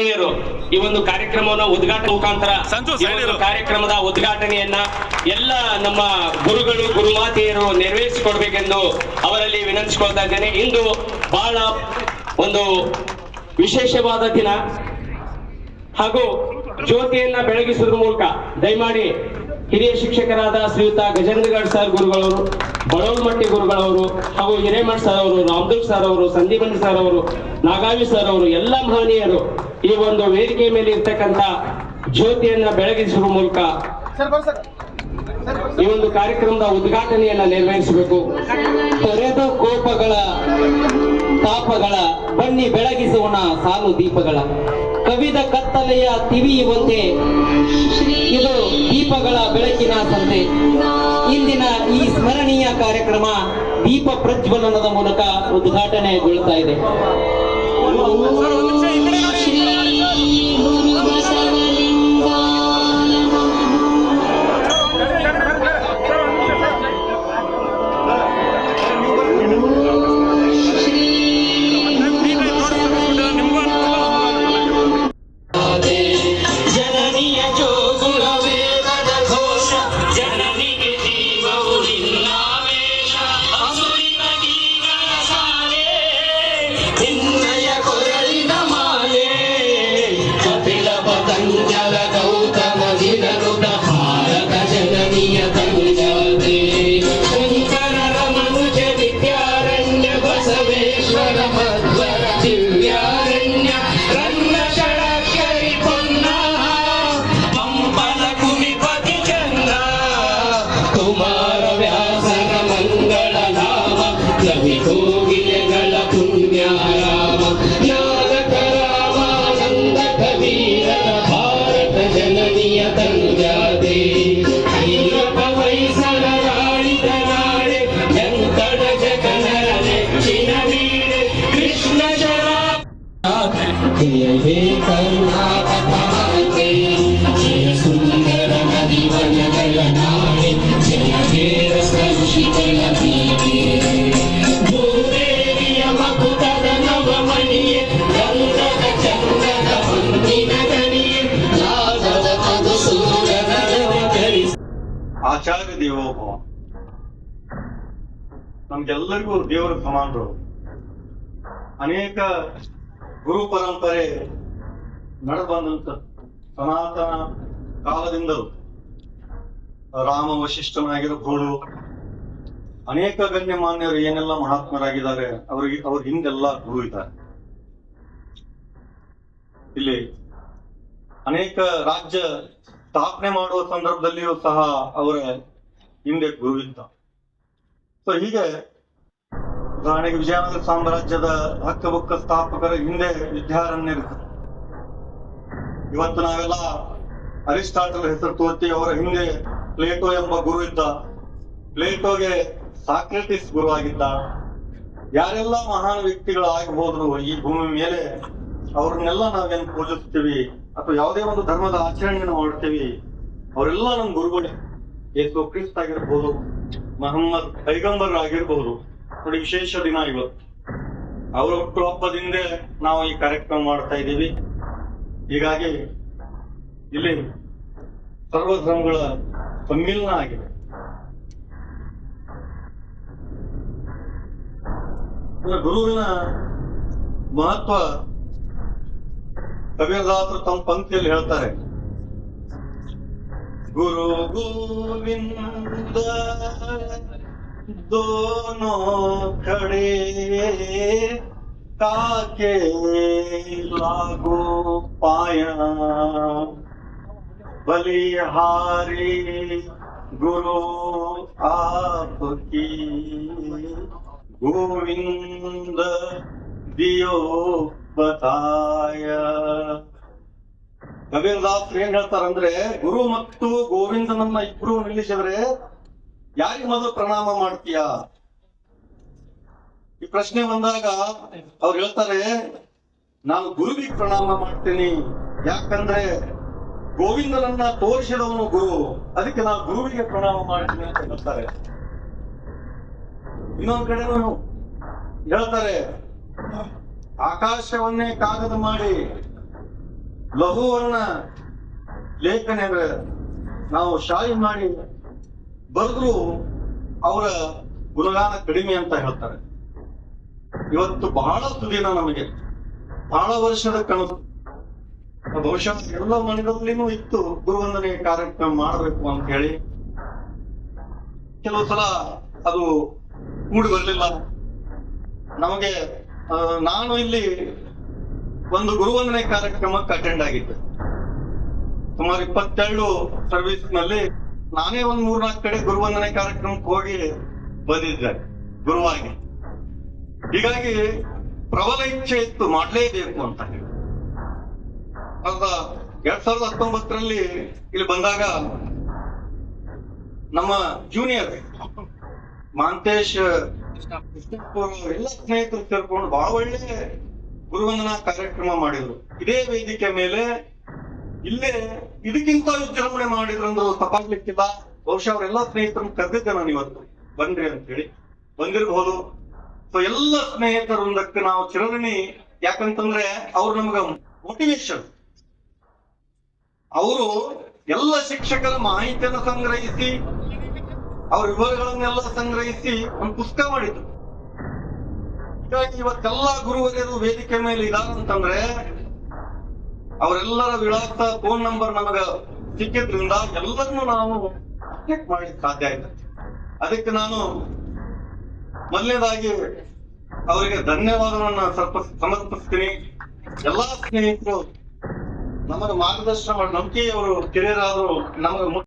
ಮಹನೀಯರು ಈ ಒಂದು ಕಾರ್ಯಕ್ರಮವನ್ನು ಉದ್ಘಾಟನೆ ಮುಖಾಂತರ ಕಾರ್ಯಕ್ರಮದ ಉದ್ಘಾಟನೆಯನ್ನ ಎಲ್ಲ ನಮ್ಮ ಗುರುಗಳು ಗುರುಮಾತೆಯರು ನೆರವೇರಿಸಿಕೊಡ್ಬೇಕೆಂದು ಅವರಲ್ಲಿ ವಿನಂತಿಸಿಕೊಳ್ತಾ ಇದ್ದೇನೆ. ಇಂದು ಬಹಳ ಒಂದು ವಿಶೇಷವಾದ ದಿನ ಹಾಗೂ ಜ್ಯೋತಿಯನ್ನ ಬೆಳಗಿಸುವುದರ ಮೂಲಕ ದಯಮಾಡಿ ಹಿರಿಯ ಶಿಕ್ಷಕರಾದ ಶ್ರೀಯುತ ಗಜೇಂದ್ರಗಢ ಸರ್ ಗುರುಗಳವರು, ಬಡವಲಮಟ್ಟಿ ಗುರುಗಳವರು ಹಾಗೂ ಹಿರೇಮಠ್ ಸರ್ ಅವರು, ರಾಮದುರ್ಗ್ ಸರ್ ಅವರು, ಸಂದೀಪನ್ ಸರ್ ಅವರು, ನಾಗಾವಿ ಸರ್ ಅವರು, ಎಲ್ಲ ಮಹನೀಯರು ಈ ಒಂದು ವೇದಿಕೆ ಮೇಲೆ ಇರ್ತಕ್ಕಂಥ ಜ್ಯೋತಿಯನ್ನ ಬೆಳಗಿಸುವ ಮೂಲಕ ಈ ಒಂದು ಕಾರ್ಯಕ್ರಮದ ಉದ್ಘಾಟನೆಯನ್ನ ನೆರವೇರಿಸಬೇಕು. ತೊರೆದು ಕೋಪಗಳ ತಾಪಗಳ ಬನ್ನಿ ಬೆಳಗಿಸುವನ ಸಾಲು ದೀಪಗಳ ಕವಿದ ಕತ್ತಲೆಯ ತಿವಿಯುವಂತೆ ಇದು ದೀಪಗಳ ಬೆಳಕಿನ ಸಂತೆ. ಇಂದಿನ ಈ ಸ್ಮರಣೀಯ ಕಾರ್ಯಕ್ರಮ ದೀಪ ಪ್ರಜ್ವಲನದ ಮೂಲಕ ಉದ್ಘಾಟನೆಗೊಳ್ತಾ ಇದೆ. ಆಚಾರ್ಯ ದೇವೋಭವ ನಮ್ಗೆಲ್ಲರಿಗೂ ದೇವರ ಸಮಾನರು. ಅನೇಕ ಗುರು ಪರಂಪರೆ ನಡೆದಂತ ಸನಾತನ ಕಾಲದಿಂದಲೂ ರಾಮ ವಶಿಷ್ಠನಾಗಿರಬಹುದು, ಅನೇಕ ಗಣ್ಯಮಾನ್ಯರು ಏನೆಲ್ಲ ಮಹಾತ್ಮರಾಗಿದ್ದಾರೆ ಅವ್ರ ಹಿಂದೆಲ್ಲ ಗುರು ಇದ್ದಾರೆ. ಇಲ್ಲಿ ಅನೇಕ ರಾಜ್ಯ ಸ್ಥಾಪನೆ ಮಾಡುವ ಸಂದರ್ಭದಲ್ಲಿಯೂ ಸಹ ಅವರ ಹಿಂದೆ ಗುರು ಇದ್ದ. ಸೊ ಹೀಗೆ ಉದಾಹರಣೆಗೆ ವಿಜಯನಗರ ಸಾಮ್ರಾಜ್ಯದ ಹಕ್ಕಬುಕ್ಕ ಸ್ಥಾಪಕರ ಹಿಂದೆ ವಿದ್ಯಾರಣ್ಯರು. ಇವತ್ತು ನಾವೆಲ್ಲ ಅರಿಸ್ಟಾಟಲ್ ಹೆಸರು ತೋರ್ತೀವಿ, ಅವರ ಹಿಂದೆ ಪ್ಲೇಟೋ ಎಂಬ ಗುರು ಇದ್ದ. ಪ್ಲೇಟೋಗೆ ಸಾಕ್ರೆಟಿಸ್ ಗುರು ಆಗಿದ್ದ. ಯಾರೆಲ್ಲ ಮಹಾನ್ ವ್ಯಕ್ತಿಗಳಾಗಿ ಹೋದ್ರು ಈ ಭೂಮಿ ಮೇಲೆ, ಅವ್ರನ್ನೆಲ್ಲ ನಾವೇನ್ ಪೂಜಿಸ್ತೀವಿ ಅಥವಾ ಯಾವುದೇ ಒಂದು ಧರ್ಮದ ಆಚರಣೆಯನ್ನು ಮಾಡ್ತೀವಿ, ಅವರೆಲ್ಲ ನಮ್ ಗುರುಗಳೇ. ಯೇಸು ಕ್ರಿಸ್ತ ಆಗಿರ್ಬೋದು, ಮಹಮ್ಮದ್ ಪೈಗಂಬರ್ ಆಗಿರ್ಬೋದು. ನೋಡಿ, ವಿಶೇಷ ದಿನ ಇವತ್ತು. ಅವರ ಹುಟ್ಟುಹಬ್ಬದಿಂದ ನಾವು ಈ ಕಾರ್ಯಕ್ರಮ ಮಾಡ್ತಾ ಇದ್ದೀವಿ. ಹೀಗಾಗಿ ಇಲ್ಲಿ ಸರ್ವಧರ್ಮಗಳ ಸಮ್ಮಿಲನ ಆಗಿದೆ. ಗುರುವಿನ ಮಹತ್ವ ಕಬೀರದಾಸರು ತಮ್ಮ ಪಂಕ್ತಿಯಲ್ಲಿ ಹೇಳ್ತಾರೆ. ಗುರು ಗೋವಿಂದ ದೋನೋ ಖಡೆ ಕಾಕೆ लागो पाया बलिहारी गुरु आपकी गोविंद दियो बताय. ಕಬೀರದಾಸರು ಏನ್ ಹೇಳ್ತಾರಂದ್ರೆ, ಗುರು ಮತ್ತು ಗೋವಿಂದನನ್ನ ಇಬ್ರು ನಿಲ್ಲಿಸಿದ್ರೆ ಯಾರಿಗೆ ಮೊದಲು ಪ್ರಣಾಮ ಮಾಡ್ತೀಯಾ? ಈ ಪ್ರಶ್ನೆ ಬಂದಾಗ ಅವ್ರು ಹೇಳ್ತಾರೆ, ನಾನು ಗುರುವಿಗೆ ಪ್ರಣಾಮ ಮಾಡ್ತೀನಿ. ಯಾಕಂದ್ರೆ ಗೋವಿಂದನನ್ನ ತೋರಿಸಿದವನು ಗುರು, ಅದಕ್ಕೆ ನಾನು ಗುರುವಿಗೆ ಪ್ರಣಾಮ ಮಾಡ್ತೀನಿ ಅಂತ ಹೇಳ್ತಾರೆ. ಇನ್ನೊಂದ್ ಕಡೆನೂ ಹೇಳ್ತಾರೆ, ಆಕಾಶವನ್ನೇ ಕಾಗದ ಮಾಡಿ ಲಘುವನ್ನ ಲೇಖನ ನಾವು ಶಾಯಿ ಮಾಡಿ ಬರೆದ್ರು ಅವರ ಗುಣಗಾನ ಕಡಿಮೆ ಅಂತ ಹೇಳ್ತಾರೆ. ಇವತ್ತು ಬಹಳ ಸುದಿನ, ನಮಗೆ ಬಹಳ ವರ್ಷದ ಕನಸು. ಬಹುಶಃ ಎಲ್ಲ ಮನೆಗಳಲ್ಲಿನೂ ಇತ್ತು ಗುರುವಂದನೆ ಕಾರ್ಯಕ್ರಮ ಮಾಡಬೇಕು ಅಂತ ಹೇಳಿ. ಕೆಲವು ಸಲ ಅದು ಕೂಡಿ ಬರಲಿಲ್ಲ ನಮಗೆ. ನಾನು ಇಲ್ಲಿ ಒಂದು ಗುರುವಂದನೆ ಕಾರ್ಯಕ್ರಮಕ್ಕೆ ಅಟೆಂಡ್ ಆಗಿದ್ದೆ. ಸುಮಾರು 22 ಸರ್ವಿಸ್ ನಲ್ಲಿ ನಾನೇ ಒಂದ್ 3-4 ಕಡೆ ಗುರುವಂದನೆ ಕಾರ್ಯಕ್ರಮಕ್ಕೆ ಹೋಗಿ ಬಂದಿದ್ದೆ ಗುರುವಾಗಿ. ಹೀಗಾಗಿ ಪ್ರಬಲ ಇಚ್ಛೆ ಇತ್ತು, ಮಾಡಲೇಬೇಕು ಅಂತ ಹೇಳಿ. 2019ರಲ್ಲಿ ಇಲ್ಲಿ ಬಂದಾಗ ನಮ್ಮ ಜೂನಿಯರ್ ಮಾಂತೇಶ್ ಎಲ್ಲ ಸ್ನೇಹಿತರು ಸೇರ್ಕೊಂಡು ಬಹಳ ಒಳ್ಳೆ ಗುರುವಂದನಾ ಕಾರ್ಯಕ್ರಮ ಮಾಡಿದ್ರು. ಇದೇ ವೇದಿಕೆ ಮೇಲೆ ಇಲ್ಲೇ ಇದಕ್ಕಿಂತ ವಿಜೃಂಭಣೆ ಮಾಡಿದ್ರಂದ್ರು ತಪ್ಪಾಗ್ಲಿಕ್ಕಿಲ್ಲ. ಬಹುಶಃ ಅವರೆಲ್ಲ ಸ್ನೇಹಿತರನ್ನು ಕರೆದಿದ್ದೆ ನಾನು ಇವತ್ತು ಬನ್ರಿ ಅಂತ ಹೇಳಿ. ಬಂದಿರಬಹುದು. ಸೊ ಎಲ್ಲ ಸ್ನೇಹಿತರ ವೃಂದಕ್ಕೆ ನಾವು ಚಿರಋಣಿ. ಯಾಕಂತಂದ್ರೆ ಅವ್ರು ನಮ್ಗ ಮೋಟಿವೇಶನ್. ಅವರು ಎಲ್ಲ ಶಿಕ್ಷಕರ ಮಾಹಿತಿಯನ್ನು ಸಂಗ್ರಹಿಸಿ ಅವ್ರ ವಿವರಗಳನ್ನೆಲ್ಲ ಸಂಗ್ರಹಿಸಿ ಒಂದು ಪುಸ್ತಕ ಮಾಡಿದ್ರು. ಹೀಗಾಗಿ ಇವತ್ತೆಲ್ಲ ಗುರುವರಿಯರು ವೇದಿಕೆ ಮೇಲೆ ಇದಾರಂತಂದ್ರೆ ಅವರೆಲ್ಲರ ವಿಳಾಸ, ಫೋನ್ ನಂಬರ್ ನಮಗ ಸಿಕ್ಕಿದ್ರಿಂದ ಎಲ್ಲರನ್ನೂ ನಾವು ಕಾಂಟ್ಯಾಕ್ಟ್ ಮಾಡ್ಲಿಕ್ಕೆ ಸಾಧ್ಯ ಆಯ್ತು. ಅದಕ್ಕೆ ನಾನು ಮೊದಲನೇದಾಗಿ ಅವರಿಗೆ ಧನ್ಯವಾದವನ್ನ ಸಮರ್ಪಿಸ್ತೀನಿ. ಎಲ್ಲಾ ಸ್ನೇಹಿತರು ನಮಗೆ ಮಾರ್ಗದರ್ಶನ ಮಾಡಿ ನಂಬಿಕೆಯವರು ಕಿರಿಯರಾದರು ನಮಗೆ